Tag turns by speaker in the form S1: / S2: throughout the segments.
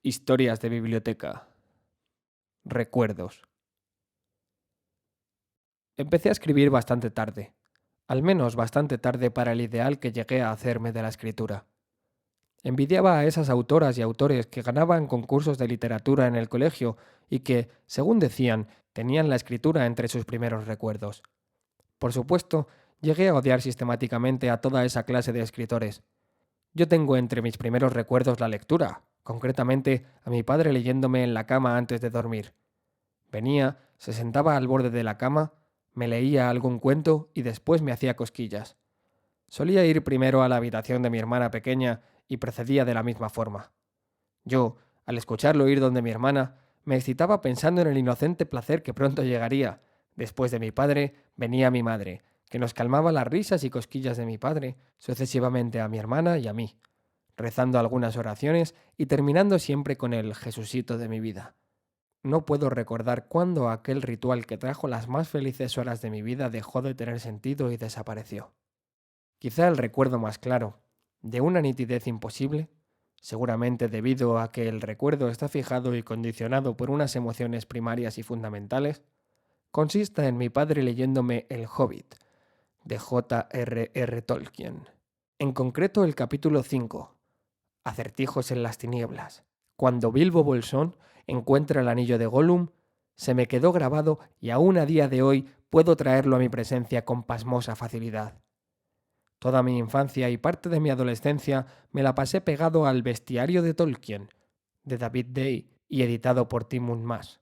S1: Historias de biblioteca. Recuerdos. Empecé a escribir bastante tarde, al menos bastante tarde para el ideal que llegué a hacerme de la escritura. Envidiaba a esas autoras y autores que ganaban concursos de literatura en el colegio y que, según decían, tenían la escritura entre sus primeros recuerdos. Por supuesto, llegué a odiar sistemáticamente a toda esa clase de escritores. Yo tengo entre mis primeros recuerdos la lectura, concretamente a mi padre leyéndome en la cama antes de dormir. Venía, se sentaba al borde de la cama, me leía algún cuento y después me hacía cosquillas. Solía ir primero a la habitación de mi hermana pequeña y procedía de la misma forma. Yo, al escucharlo ir donde mi hermana, me excitaba pensando en el inocente placer que pronto llegaría. Después de mi padre, venía mi madre, que nos calmaba las risas y cosquillas de mi padre, sucesivamente a mi hermana y a mí, rezando algunas oraciones y terminando siempre con el Jesucito de mi vida. No puedo recordar cuándo aquel ritual que trajo las más felices horas de mi vida dejó de tener sentido y desapareció. Quizá el recuerdo más claro, de una nitidez imposible, seguramente debido a que el recuerdo está fijado y condicionado por unas emociones primarias y fundamentales, consista en mi padre leyéndome El Hobbit, de J.R.R. Tolkien. En concreto el capítulo 5, Acertijos en las tinieblas. Cuando Bilbo Bolsón encuentra el anillo de Gollum, se me quedó grabado y aún a día de hoy puedo traerlo a mi presencia con pasmosa facilidad. Toda mi infancia y parte de mi adolescencia me la pasé pegado al Bestiario de Tolkien, de David Day y editado por Timon Mas.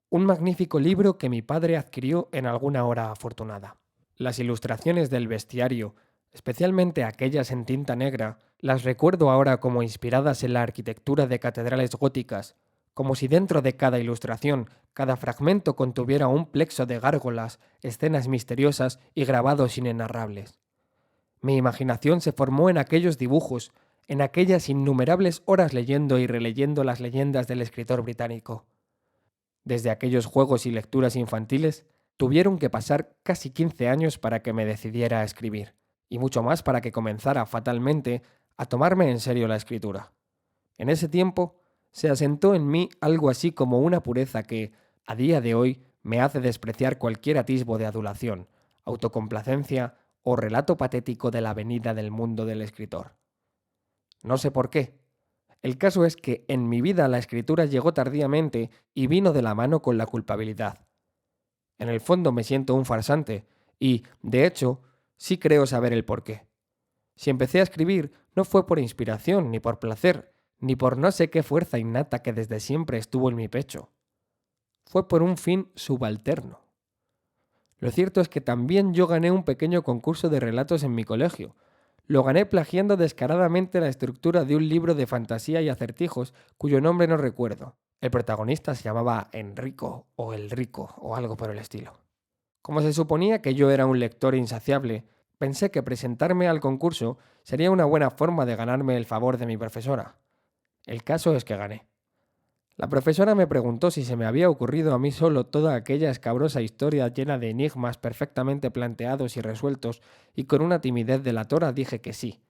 S1: Un magnífico libro que mi padre adquirió en alguna hora afortunada. Las ilustraciones del bestiario, especialmente aquellas en tinta negra, las recuerdo ahora como inspiradas en la arquitectura de catedrales góticas, como si dentro de cada ilustración, cada fragmento contuviera un plexo de gárgolas, escenas misteriosas y grabados inenarrables. Mi imaginación se formó en aquellos dibujos, en aquellas innumerables horas leyendo y releyendo las leyendas del escritor británico. Desde aquellos juegos y lecturas infantiles, tuvieron que pasar casi 15 años para que me decidiera a escribir, y mucho más para que comenzara fatalmente a tomarme en serio la escritura. En ese tiempo, se asentó en mí algo así como una pureza que, a día de hoy, me hace despreciar cualquier atisbo de adulación, autocomplacencia o relato patético de la venida del mundo del escritor. No sé por qué. El caso es que en mi vida la escritura llegó tardíamente y vino de la mano con la culpabilidad. En el fondo me siento un farsante y, de hecho, sí creo saber el porqué. Si empecé a escribir no fue por inspiración, ni por placer, ni por no sé qué fuerza innata que desde siempre estuvo en mi pecho. Fue por un fin subalterno. Lo cierto es que también yo gané un pequeño concurso de relatos en mi colegio. Lo gané plagiando descaradamente la estructura de un libro de fantasía y acertijos cuyo nombre no recuerdo. El protagonista se llamaba Enrico o El Rico o algo por el estilo. Como se suponía que yo era un lector insaciable, pensé que presentarme al concurso sería una buena forma de ganarme el favor de mi profesora. El caso es que gané. La profesora me preguntó si se me había ocurrido a mí solo toda aquella escabrosa historia llena de enigmas perfectamente planteados y resueltos, y con una timidez delatora dije que sí,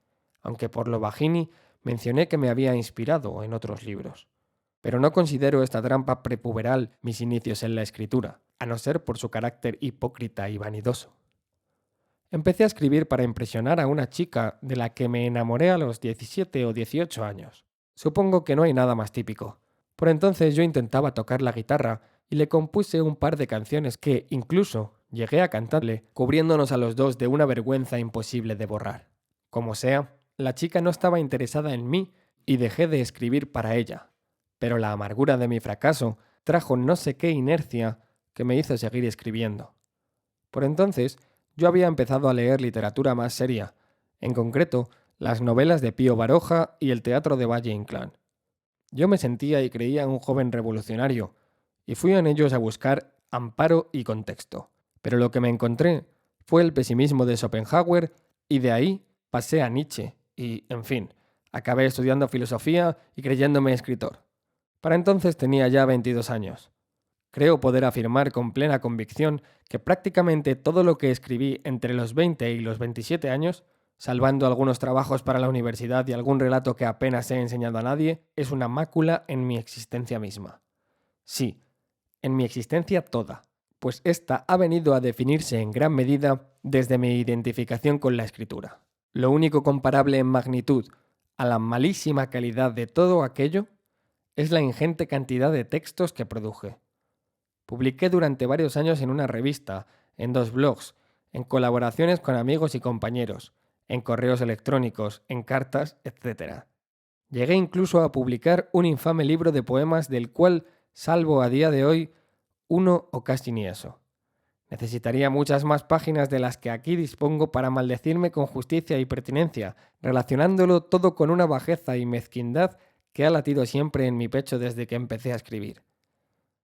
S1: aunque por lo bajini mencioné que me había inspirado en otros libros. Pero no considero esta trampa prepuberal mis inicios en la escritura, a no ser por su carácter hipócrita y vanidoso. Empecé a escribir para impresionar a una chica de la que me enamoré a los 17 o 18 años. Supongo que no hay nada más típico. Por entonces yo intentaba tocar la guitarra y le compuse un par de canciones que, incluso, llegué a cantarle, cubriéndonos a los dos de una vergüenza imposible de borrar. Como sea, la chica no estaba interesada en mí y dejé de escribir para ella. Pero la amargura de mi fracaso trajo no sé qué inercia que me hizo seguir escribiendo. Por entonces, yo había empezado a leer literatura más seria, en concreto, las novelas de Pío Baroja y el teatro de Valle Inclán. Yo me sentía y creía un joven revolucionario, y fui en ellos a buscar amparo y contexto. Pero lo que me encontré fue el pesimismo de Schopenhauer, y de ahí pasé a Nietzsche, y, en fin, acabé estudiando filosofía y creyéndome escritor. Para entonces tenía ya 22 años. Creo poder afirmar con plena convicción que prácticamente todo lo que escribí entre los 20 y los 27 años salvando algunos trabajos para la universidad y algún relato que apenas he enseñado a nadie, es una mácula en mi existencia misma. Sí, en mi existencia toda, pues esta ha venido a definirse en gran medida desde mi identificación con la escritura. Lo único comparable en magnitud a la malísima calidad de todo aquello es la ingente cantidad de textos que produje. Publiqué durante varios años en una revista, en 2 blogs, en colaboraciones con amigos y compañeros, en correos electrónicos, en cartas, etc. Llegué incluso a publicar un infame libro de poemas del cual, salvo a día de hoy, uno o casi ni eso. Necesitaría muchas más páginas de las que aquí dispongo para maldecirme con justicia y pertinencia, relacionándolo todo con una bajeza y mezquindad que ha latido siempre en mi pecho desde que empecé a escribir.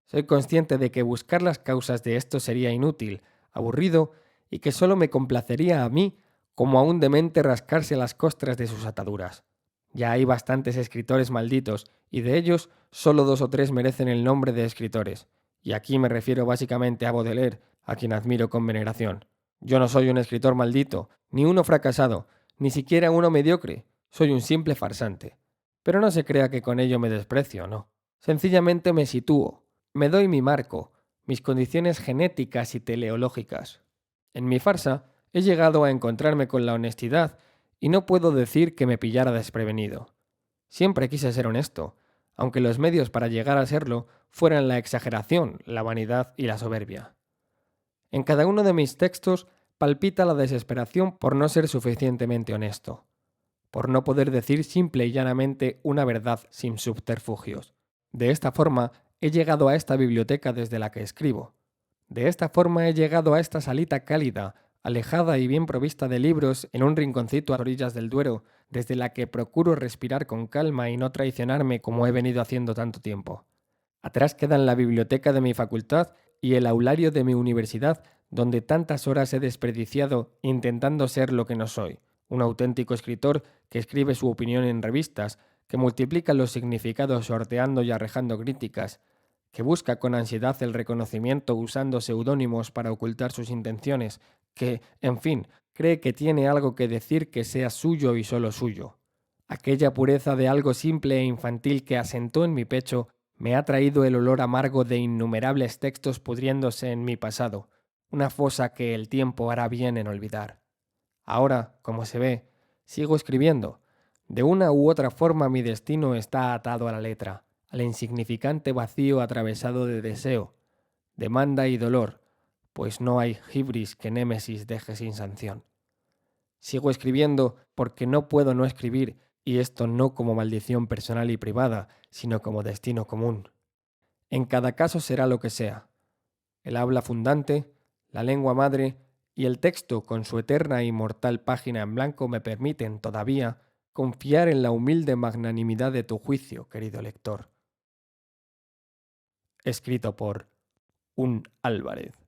S1: Soy consciente de que buscar las causas de esto sería inútil, aburrido y que solo me complacería a mí como a un demente rascarse las costras de sus ataduras. Ya hay bastantes escritores malditos y de ellos solo 2 o 3 merecen el nombre de escritores. Y aquí me refiero básicamente a Baudelaire, a quien admiro con veneración. Yo no soy un escritor maldito, ni uno fracasado, ni siquiera uno mediocre. Soy un simple farsante. Pero no se crea que con ello me desprecio, no. Sencillamente me sitúo, me doy mi marco, mis condiciones genéticas y teleológicas. En mi farsa he llegado a encontrarme con la honestidad y no puedo decir que me pillara desprevenido. Siempre quise ser honesto, aunque los medios para llegar a serlo fueran la exageración, la vanidad y la soberbia. En cada uno de mis textos palpita la desesperación por no ser suficientemente honesto, por no poder decir simple y llanamente una verdad sin subterfugios. De esta forma he llegado a esta biblioteca desde la que escribo. De esta forma he llegado a esta salita cálida, alejada y bien provista de libros en un rinconcito a orillas del Duero, desde la que procuro respirar con calma y no traicionarme como he venido haciendo tanto tiempo. Atrás quedan la biblioteca de mi facultad y el aulario de mi universidad, donde tantas horas he desperdiciado intentando ser lo que no soy, un auténtico escritor que escribe su opinión en revistas, que multiplica los significados sorteando y arrejando críticas, que busca con ansiedad el reconocimiento usando seudónimos para ocultar sus intenciones, que, en fin, cree que tiene algo que decir que sea suyo y solo suyo. Aquella pureza de algo simple e infantil que asentó en mi pecho me ha traído el olor amargo de innumerables textos pudriéndose en mi pasado, una fosa que el tiempo hará bien en olvidar. Ahora, como se ve, sigo escribiendo. De una u otra forma mi destino está atado a la letra, al insignificante vacío atravesado de deseo, demanda y dolor, pues no hay hibris que Némesis deje sin sanción. Sigo escribiendo porque no puedo no escribir, y esto no como maldición personal y privada, sino como destino común. En cada caso será lo que sea. El habla fundante, la lengua madre y el texto con su eterna e inmortal página en blanco me permiten todavía confiar en la humilde magnanimidad de tu juicio, querido lector. Escrito por un Álvarez.